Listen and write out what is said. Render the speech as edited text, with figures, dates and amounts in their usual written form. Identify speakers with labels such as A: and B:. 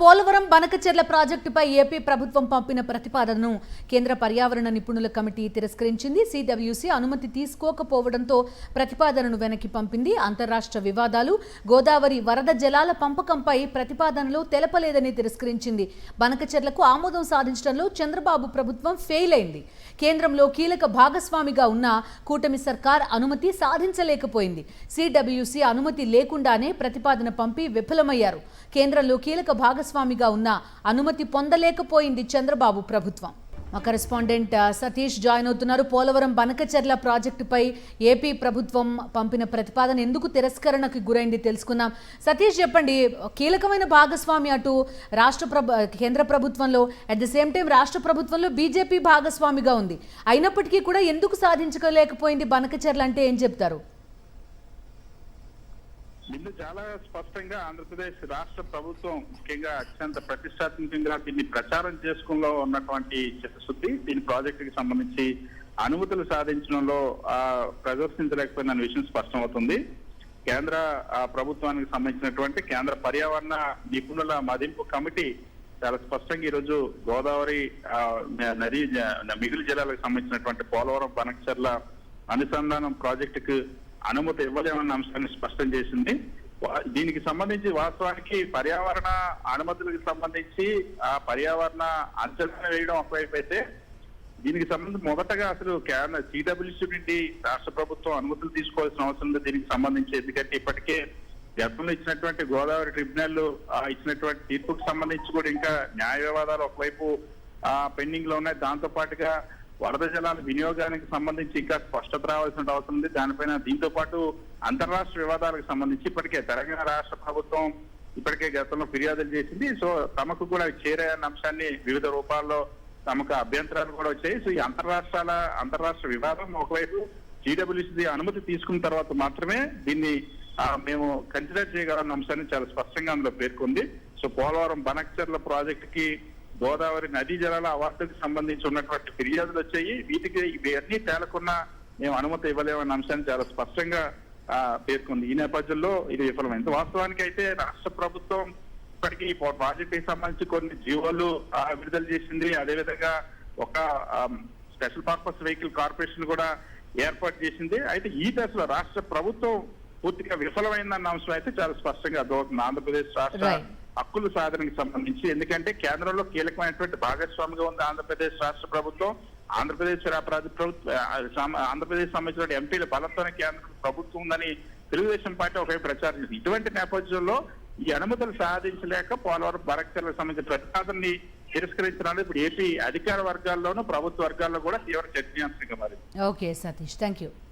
A: పోలవరం బనకచెర్ల ప్రాజెక్టుపై ఏపీ ప్రభుత్వం పంపిన ప్రతిపాదనను కేంద్ర పర్యావరణ నిపుణుల కమిటీ తిరస్కరించింది. సిడబ్ల్యూసీ అనుమతి తీసుకోకపోవడంతో ప్రతిపాదనను వెనక్కి పంపింది. అంతర్రాష్ట్ర వివాదాలు, గోదావరి వరద జలాల పంపకంపై ప్రతిపాదనలో తెలపలేదని తిరస్కరించింది. బనకచెర్లకు ఆమోదం సాధించడంలో చంద్రబాబు ప్రభుత్వం ఫెయిల్ అయింది. కేంద్రంలో కీలక భాగస్వామిగా ఉన్న కూటమి సర్కార్ అనుమతి సాధించలేకపోయింది. సిడబ్ల్యూసీ అనుమతి లేకుండానే ప్రతిపాదన పంపి విఫలమయ్యారు. కేంద్రంలో కీలక భాగస్వామిగా ఉన్న అనుమతి పొందలేకపోయింది చంద్రబాబు ప్రభుత్వం. మా కరెస్పాండెంట్ సతీష్ జాయిన్ అవుతున్నారు. పోలవరం బనకచెర్ల ప్రాజెక్టుపై ఏపీ ప్రభుత్వం పంపిన ప్రతిపాదన ఎందుకు తిరస్కరణకు గురైంది తెలుసుకుందాం. సతీష్ చెప్పండి, కీలకమైన భాగస్వామి అటు కేంద్ర ప్రభుత్వంలో, అట్ ది సేమ్ టైం రాష్ట్ర ప్రభుత్వంలో బీజేపీ భాగస్వామిగా ఉంది. అయినప్పటికీ కూడా ఎందుకు సాధించలేకపోయింది బనకచెర్ల అంటే ఏం చెప్తారు?
B: ముందు చాలా స్పష్టంగా ఆంధ్రప్రదేశ్ రాష్ట్ర ప్రభుత్వం ముఖ్యంగా అత్యంత ప్రతిష్టాత్మకంగా దీన్ని ప్రచారం చేసుకులో ఉన్నటువంటి చిత్తశుద్ధి దీని ప్రాజెక్టుకి సంబంధించి అనుమతులు సాధించడంలో ప్రదర్శించలేకపోయిన విషయం స్పష్టమవుతుంది. కేంద్ర ప్రభుత్వానికి సంబంధించినటువంటి కేంద్ర పర్యావరణ నిపుణుల మదింపు కమిటీ చాలా స్పష్టంగా ఈరోజు గోదావరి నది మిగులు జలాలకు సంబంధించినటువంటి పోలవరం బనకచెర్ల అనుసంధానం ప్రాజెక్టుకు అనుమతి ఇవ్వలేమన్న అంశాన్ని స్పష్టం చేసింది. దీనికి సంబంధించి వాస్తవానికి పర్యావరణ అనుమతులకు సంబంధించి ఆ పర్యావరణ అంచనా వేయడం ఒకవైపు అయితే, దీనికి సంబంధించి మొదటగా అసలు సిడబ్ల్యూసీ నుండి రాష్ట్ర ప్రభుత్వం అనుమతులు తీసుకోవాల్సిన అవసరం ఉంది దీనికి సంబంధించి. ఎందుకంటే ఇప్పటికే గతంలో ఇచ్చినటువంటి గోదావరి ట్రిబ్యునల్ ఇచ్చినటువంటి తీర్పుకు సంబంధించి కూడా ఇంకా న్యాయ వివాదాలు ఒకవైపు పెండింగ్ లో ఉన్నాయి. దాంతో పాటుగా వరద జలాల వినియోగానికి సంబంధించి ఇంకా స్పష్టత రావాల్సిన అవసరం ఉంది. దానిపైన దీంతో పాటు అంతర్రాష్ట్ర వివాదాలకు సంబంధించి ఇప్పటికే తెలంగాణ రాష్ట్ర ప్రభుత్వం ఇప్పటికే గతంలో ఫిర్యాదులు చేసింది. సో తమకు కూడా చేరాయన్న అంశాన్ని వివిధ రూపాల్లో తమకు అభ్యంతరాలు కూడా వచ్చాయి. సో ఈ అంతర్రాష్ట్ర వివాదం ఒకవైపు సిడబ్ల్యూసీ అనుమతి తీసుకున్న తర్వాత మాత్రమే దీన్ని మేము కన్సిడర్ చేయగలన్న అంశాన్ని చాలా స్పష్టంగా అందులో పేర్కొంది. సో పోలవరం బనకచెర్ల ప్రాజెక్టుకి గోదావరి నదీ జలాల అవార్డుకి సంబంధించి ఉన్నటువంటి ఫిర్యాదులు వచ్చాయి. వీటికి ఇవన్నీ తేలకున్నా మేము అనుమతి ఇవ్వలేమన్న అంశాన్ని చాలా స్పష్టంగా పేర్కొంది. ఈ నేపథ్యంలో ఇది విఫలమైంది. వాస్తవానికి అయితే రాష్ట్ర ప్రభుత్వం ఇప్పటికీ ఈ ప్రాజెక్టుకి సంబంధించి కొన్ని జీవోలు విడుదల చేసింది. అదేవిధంగా ఒక స్పెషల్ పర్పస్ వెహికల్ కార్పొరేషన్ కూడా ఏర్పాటు చేసింది. అయితే ఈ దశలో రాష్ట్ర ప్రభుత్వం పూర్తిగా విఫలమైందన్న అంశం అయితే చాలా స్పష్టంగా అర్థమవుతుంది ఆంధ్రప్రదేశ్ రాష్ట్ర హక్కుల సాధనకి సంబంధించి. ఎందుకంటే కేంద్రంలో కీలకమైనటువంటి భాగస్వామిగా ఉంది ఆంధ్రప్రదేశ్ రాష్ట్ర ప్రభుత్వం. ఆంధ్రప్రదేశ్ సంబంధించిన ఎంపీల బలంతోనే కేంద్ర ప్రభుత్వం ఉందని తెలుగుదేశం పార్టీ ఒకవైపు ప్రచారించింది. ఇటువంటి నేపథ్యంలో ఈ అనుమతులు సాధించలేక పోలవరం బనకచెర్లకు సంబంధించిన ప్రతిపాదనని తిరస్కరించడానికి ఇప్పుడు ఏపీ అధికార వర్గాల్లోనూ ప్రభుత్వ వర్గాల్లో కూడా తీవ్ర చర్చనీయాంశంగా మారింది.
A: Okay Satish, thank you.